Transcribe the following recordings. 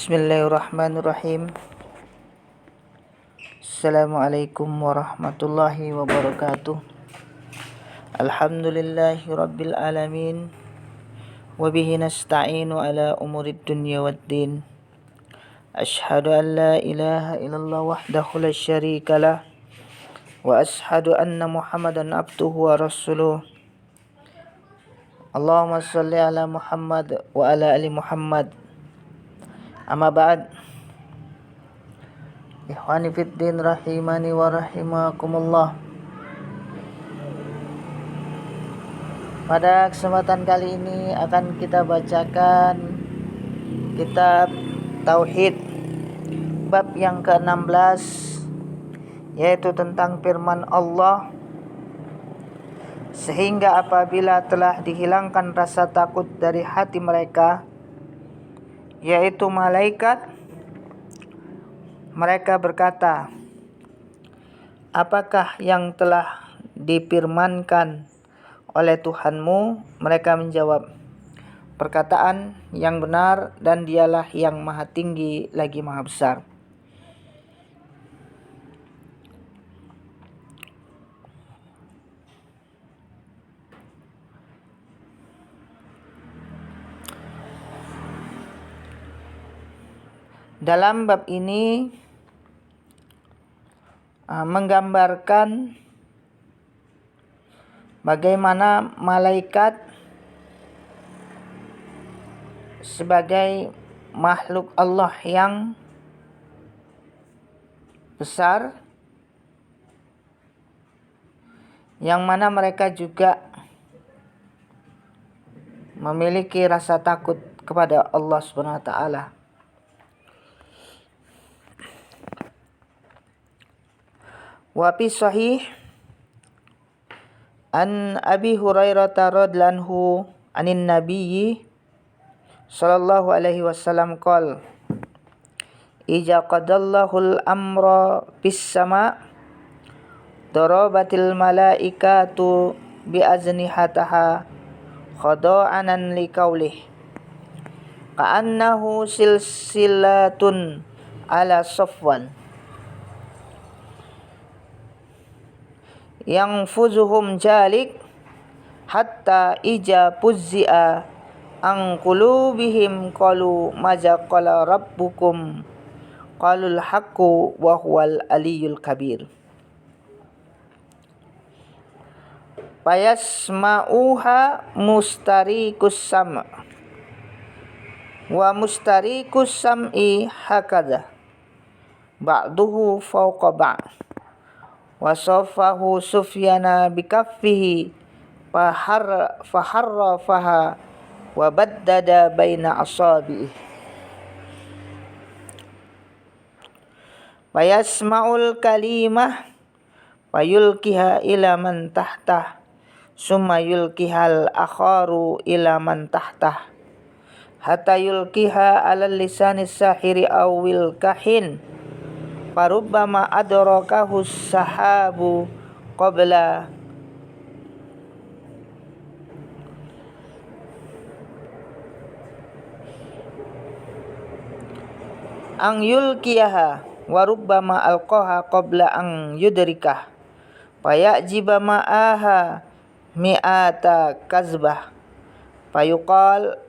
Bismillahirrahmanirrahim. Assalamualaikum warahmatullahi wabarakatuh. Alhamdulillahi rabbil alamin. Wabihi nasta'inu ala umurid dunya waddin. Ashhadu an la ilaha illallah wahdahu la syarika lah. Wa ashhadu anna Muhammadan abduhu wa rasuluh. Allahumma salli ala Muhammad wa ala ali Muhammad. Amma ba'd. Ikhwani fiddin rahimani wa rahimakumullah. Pada kesempatan kali ini akan kita bacakan kitab Tauhid bab yang ke-16, yaitu tentang firman Allah, sehingga apabila telah dihilangkan rasa takut dari hati mereka, yaitu malaikat, mereka berkata, apakah yang telah difirmankan oleh Tuhanmu? Mereka menjawab, perkataan yang benar, dan dialah yang maha tinggi lagi maha besar. Dalam bab ini menggambarkan bagaimana malaikat sebagai makhluk Allah yang besar, yang mana mereka juga memiliki rasa takut kepada Allah Subhanahu wa taala. Wa fi sahih an Abi Hurairah radhiyallahu anhu anin nabiyyi sallallahu alaihi wasallam qala ija qadallahu al-amra fis sama' darabatil malaikatu bi aznihataha khada'anan liqaulih ka'annahu silsilatun ala safwan yang fuzuhum jalik hatta ija puzzi'a an qulubihim qalu maza qala rabbukum qalul haqqu wa huwal aliyyul kabir payasma'uha mustarikus sam' wa mustarikus sam'i hakadha ba'duhu fawqa ba'd wasafahu Sufyana bikaffihi faharrafaha wa baddada baina asabi'i fayasma'ul kalimah fayulkiha ila man tahtah summa yulkihal akharu ila man tahtah hatta yulkiha ala lisanis sahiri awil kahin farubbama adrakahu sahabu qabla ang yulkiyaha wa rubbama alqaha qabla ang yudrikah fayajiba ma'aha mi'ata kazbah fayuqal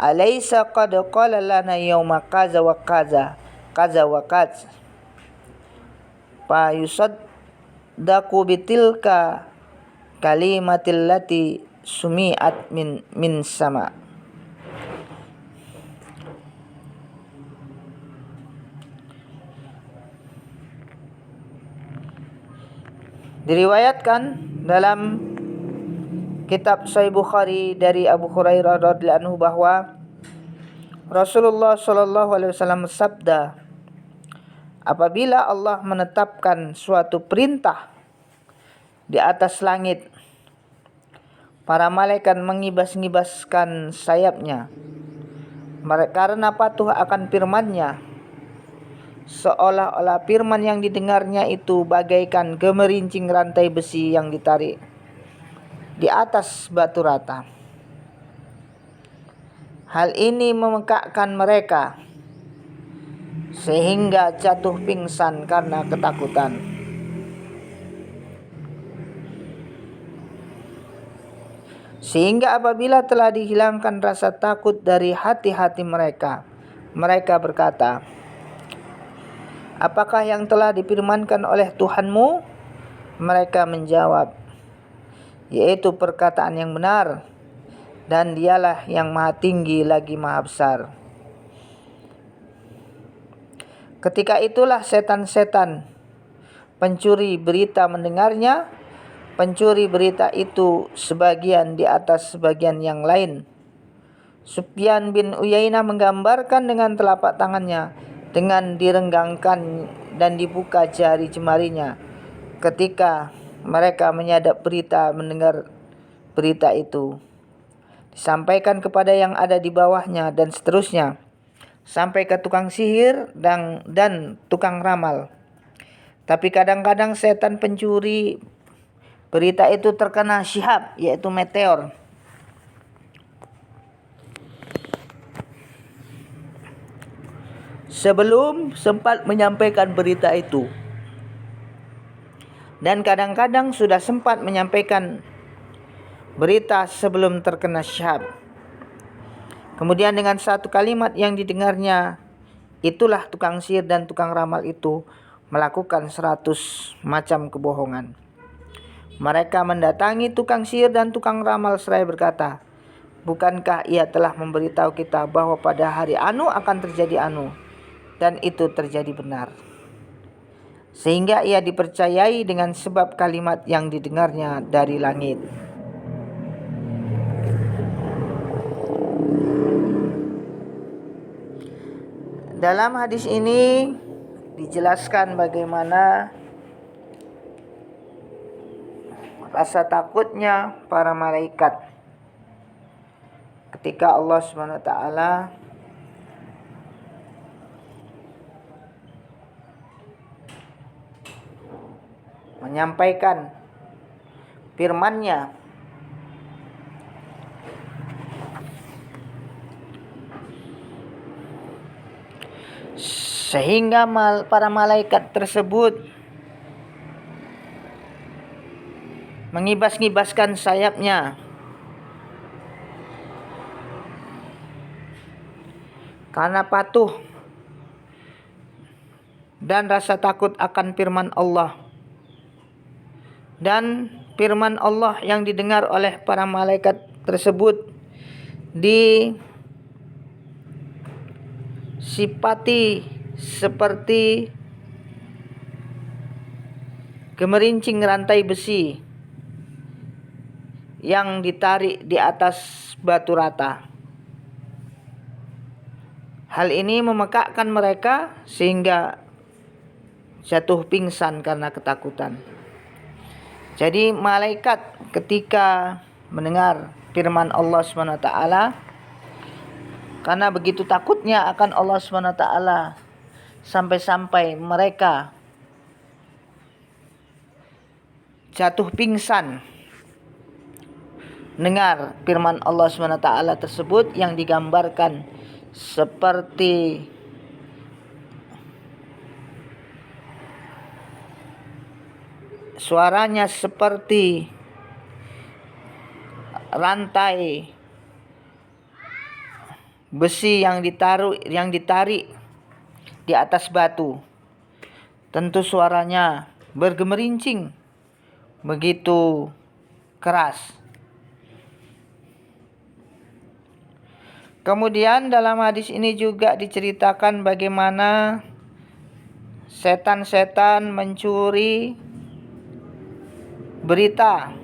alaysa qad qala lana yawma kaza wa kaza kaza wa kaza fayusaddaqu bitilka kalimatil lati sumi'at min sama. Diriwayatkan dalam kitab Sahih Bukhari dari Abu Hurairah radhiyallahu anhu bahwa Rasulullah sallallahu alaihi wasallam bersabda, apabila Allah menetapkan suatu perintah di atas langit, para malaikat mengibas-ngibaskan sayapnya karena patuh akan firman-Nya, seolah-olah firman yang didengarnya itu bagaikan gemerincing rantai besi yang ditarik di atas batu rata. Hal ini memekakkan mereka sehingga jatuh pingsan karena ketakutan. Sehingga apabila telah dihilangkan rasa takut dari hati-hati mereka, mereka berkata, "Apakah yang telah difirmankan oleh Tuhanmu?" Mereka menjawab, yaitu perkataan yang benar, dan Dialah yang Maha Tinggi lagi Maha Besar. Ketika itulah setan-setan pencuri berita mendengarnya. Pencuri berita itu sebagian di atas sebagian yang lain. Sufyan bin Uyainah menggambarkan dengan telapak tangannya dengan direnggangkan dan dibuka jari jemarinya ketika mereka menyadap berita, mendengar berita itu. Disampaikan kepada yang ada di bawahnya dan seterusnya, sampai ke tukang sihir dan tukang ramal. Tapi kadang-kadang setan pencuri berita itu terkena syihab, yaitu meteor. Sebelum sempat menyampaikan berita itu. Dan kadang-kadang sudah sempat menyampaikan berita sebelum terkena syihab. Kemudian dengan satu kalimat yang didengarnya, itulah tukang sihir dan tukang ramal itu melakukan 100 macam kebohongan. Mereka mendatangi tukang sihir dan tukang ramal seraya berkata, "Bukankah ia telah memberitahu kita bahwa pada hari anu akan terjadi anu?" Dan itu terjadi benar. Sehingga ia dipercayai dengan sebab kalimat yang didengarnya dari langit. Dalam hadis ini dijelaskan bagaimana rasa takutnya para malaikat ketika Allah SWT menyampaikan firman-Nya. Sehingga para malaikat tersebut mengibas-ngibaskan sayapnya karena patuh dan rasa takut akan firman Allah. Dan firman Allah yang didengar oleh para malaikat tersebut disifati seperti gemerincing rantai besi yang ditarik di atas batu rata. Hal ini memekakkan mereka sehingga jatuh pingsan karena ketakutan. Jadi malaikat ketika mendengar firman Allah SWT, karena begitu takutnya akan Allah SWT, sampai-sampai mereka jatuh pingsan dengar firman Allah SWT tersebut yang digambarkan seperti suaranya seperti rantai besi yang ditarik di atas batu. Tentu suaranya bergemerincing begitu keras. Kemudian dalam hadis ini juga diceritakan bagaimana setan-setan mencuri berita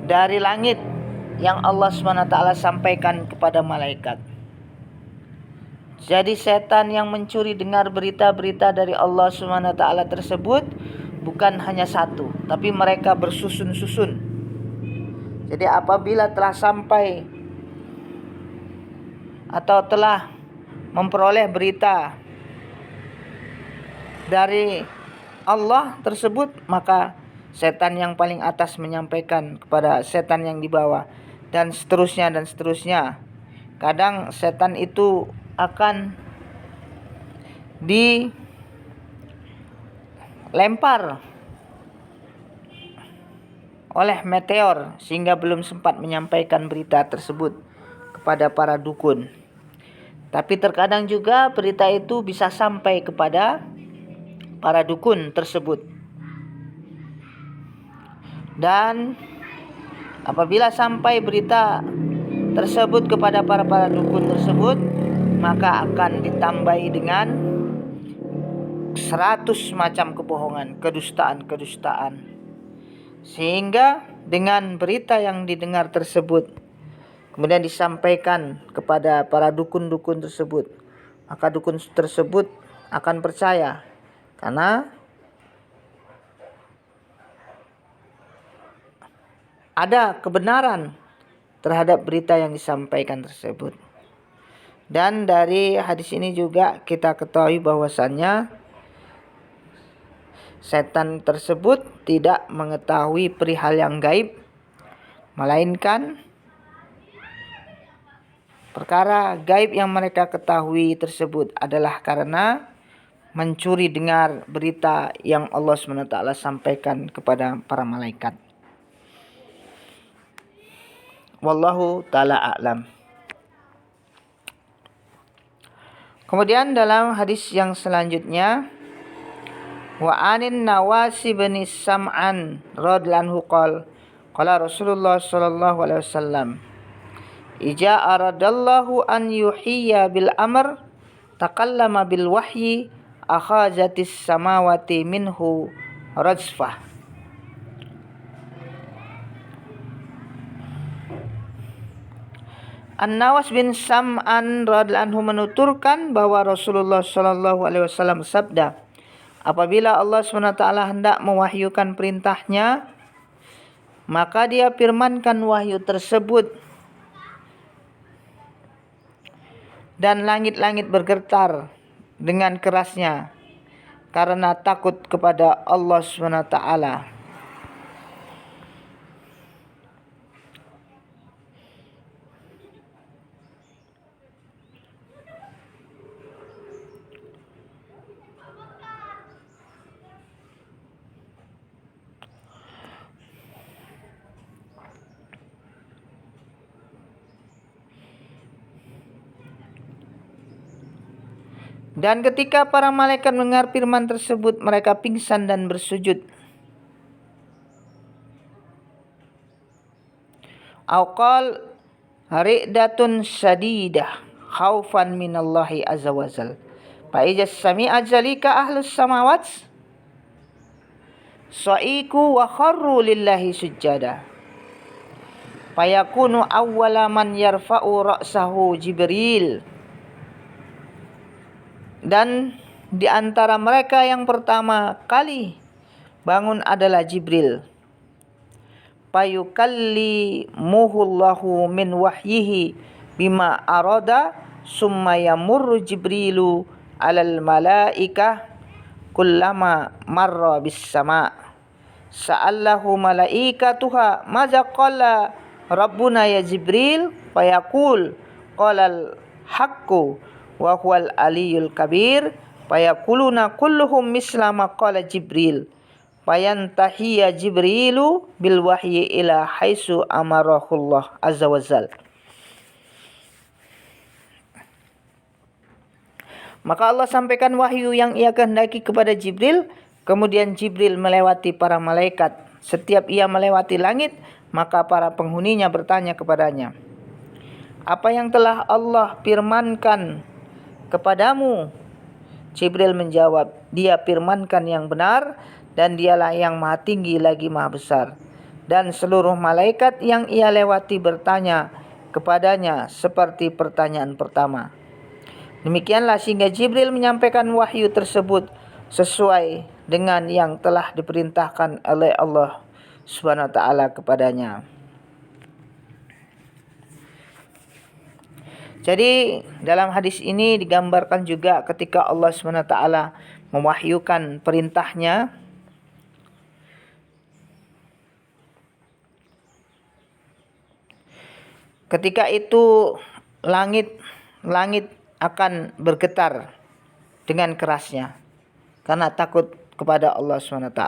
dari langit yang Allah SWT sampaikan kepada malaikat. Jadi setan yang mencuri dengar berita-berita dari Allah SWT tersebut bukan hanya satu, tapi mereka bersusun-susun. Jadi apabila telah sampai atau telah memperoleh berita dari Allah tersebut, maka setan yang paling atas menyampaikan kepada setan yang di bawah, dan seterusnya dan seterusnya. Kadang setan itu akan dilempar oleh meteor sehingga belum sempat menyampaikan berita tersebut kepada para dukun. Tapi terkadang juga berita itu bisa sampai kepada para dukun tersebut. Dan apabila sampai berita tersebut kepada para dukun tersebut, maka akan ditambahi dengan 100 macam kebohongan, kedustaan. Sehingga dengan berita yang didengar tersebut kemudian disampaikan kepada para dukun-dukun tersebut, maka dukun tersebut akan percaya karena ada kebenaran terhadap berita yang disampaikan tersebut. Dan dari hadis ini juga kita ketahui bahwasannya setan tersebut tidak mengetahui perihal yang gaib, melainkan perkara gaib yang mereka ketahui tersebut adalah karena mencuri dengar berita yang Allah SWT sampaikan kepada para malaikat. Wallahu ta'ala a'lam. Kemudian dalam hadis yang selanjutnya, wa anin Nawasi bin Sam'an radhiyallahu anhu qala Rasulullah sallallahu alaihi wasallam, ija aradallahu an yuhiyya bil amr takallama bil wahyi akhazatis samawati minhu rajfah. An-Nawas bin Sam'an radhiyallahu anhu menuturkan bahwa Rasulullah sallallahu alaihi wasallam sabda, apabila Allah SWT hendak mewahyukan perintahnya, maka dia firmankan wahyu tersebut dan langit-langit bergetar dengan kerasnya karena takut kepada Allah SWT. Dan ketika para malaikat mendengar firman tersebut, mereka pingsan dan bersujud. Auqal ri'datun syadidah khaufan minallahi azza wajal. Fa ijaz sami'a zalika ahlus samawat sa'iku wa kharru lillahi sujjada. Fayakunu awwala man yarfa'u ra'sahu Jibril. Dan di antara mereka yang pertama kali bangun adalah Jibril. Fayukallimuhullahu min wahyihi bima arada summa yamurru Jibrilu alal malaikah kullama marra bis sama. Sa'allahu malaikatuha maza qala rabbuna ya Jibril fayaqul qalal haqqu wa huwal aliyul kabir fayaquluna kulluhum misla ma qala Jibril fayantahiya Jibrilu bil wahyi ila haitsu amarahullah azza wajal. Maka Allah sampaikan wahyu yang ia kehendaki kepada Jibril. Kemudian Jibril melewati para malaikat. Setiap ia melewati langit, maka para penghuninya bertanya kepadanya, apa yang telah Allah firmankan kepadamu? Jibril menjawab, dia firmankan yang benar dan dialah yang maha tinggi lagi maha besar. Dan seluruh malaikat yang ia lewati bertanya kepadanya seperti pertanyaan pertama. Demikianlah sehingga Jibril menyampaikan wahyu tersebut sesuai dengan yang telah diperintahkan oleh Allah Subhanahu wa taala kepadanya. Jadi dalam hadis ini digambarkan juga ketika Allah SWT mewahyukan perintahnya, ketika itu langit akan bergetar dengan kerasnya karena takut kepada Allah SWT.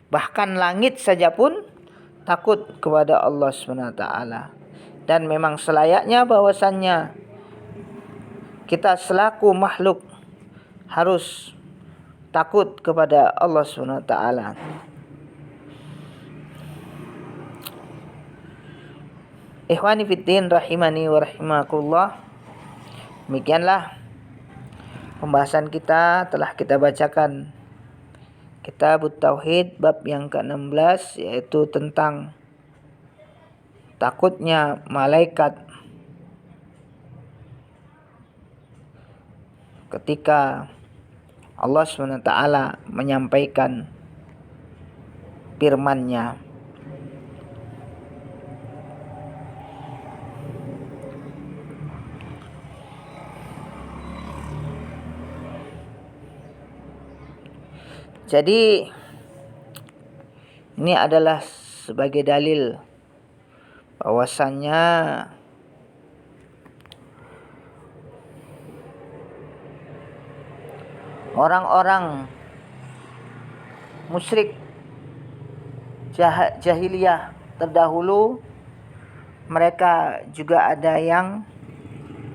Bahkan langit saja pun takut kepada Allah SWT. Dan memang selayaknya bahwasannya kita selaku makhluk harus takut kepada Allah SWT. Ikhwani fiddin rahimani wa rahimakumullah. Demikianlah pembahasan kita, telah kita bacakan Kitabut Tauhid bab yang ke-16, yaitu tentang takutnya malaikat ketika Allah SWT menyampaikan firman-Nya. Jadi ini adalah sebagai dalil bahwasannya orang-orang musyrik jahiliyah terdahulu, mereka juga ada yang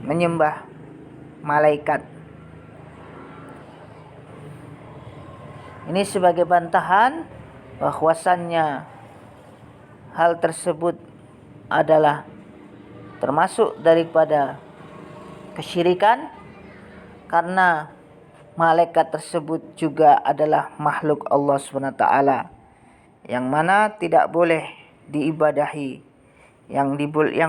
menyembah malaikat. Ini sebagai bantahan bahwasannya hal tersebut adalah termasuk daripada kesyirikan, karena malaikat tersebut juga adalah makhluk Allah SWT yang mana tidak boleh diibadahi. Yang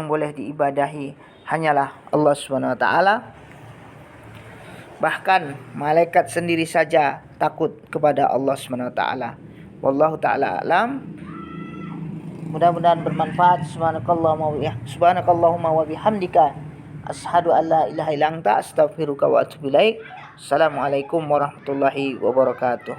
boleh diibadahi hanyalah Allah SWT. Bahkan malaikat sendiri saja takut kepada Allah SWT. Wallahu ta'ala alam. Mudah-mudahan bermanfaat. Subhanakallahumma wa bihamdika asyhadu an la ilaha illa anta astaghfiruka wa atubu ilaik. Assalamualaikum warahmatullahi wabarakatuh.